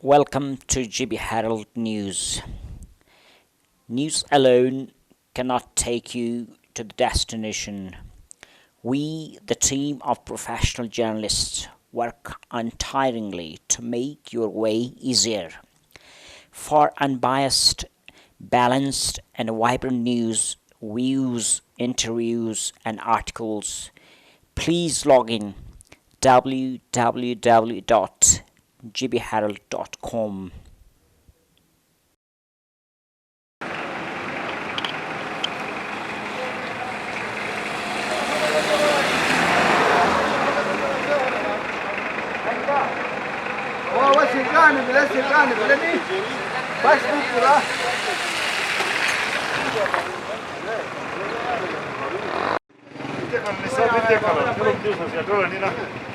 Welcome to GB Herald News. News alone cannot take you to the destination. We, the team of professional journalists, work untiringly to make your way easier. For unbiased, balanced, and vibrant news, views, interviews, and articles, please log in www.gbherald.com.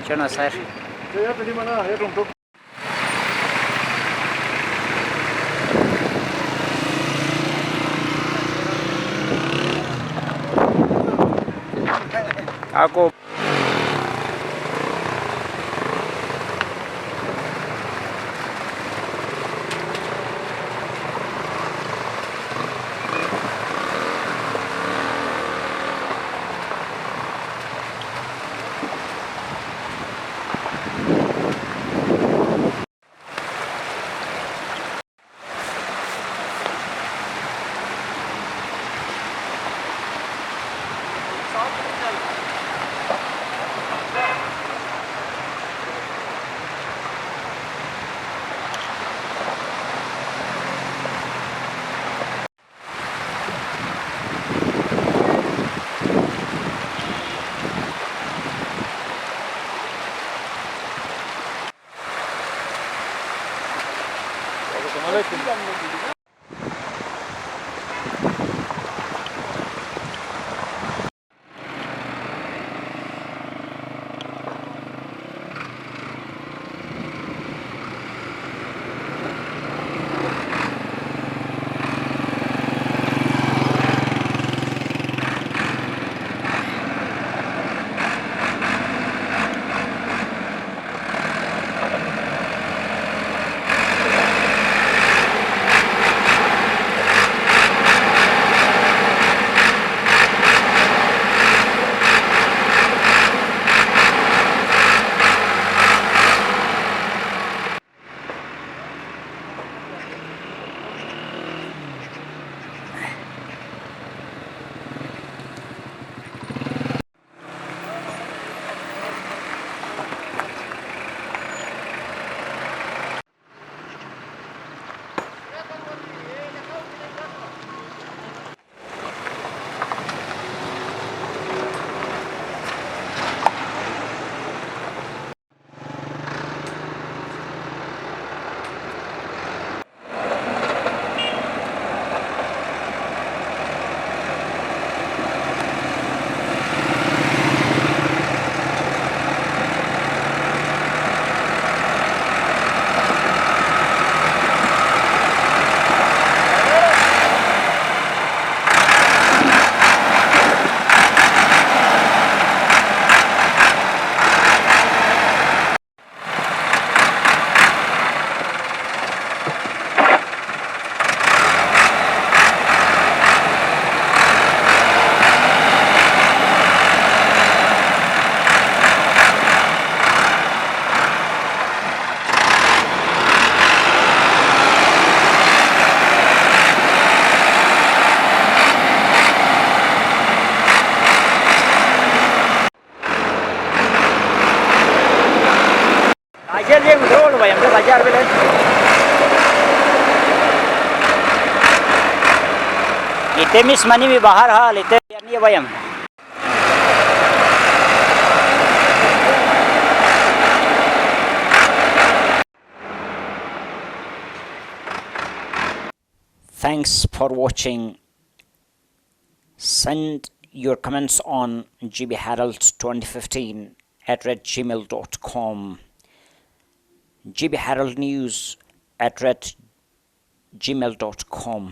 Chana sir. Ako Temis mani mi bahar hal ite ni bayam. Thanks for watching. Send your comments on GB Herald 2015 @gmail.com. GB Herald News @gmail.com.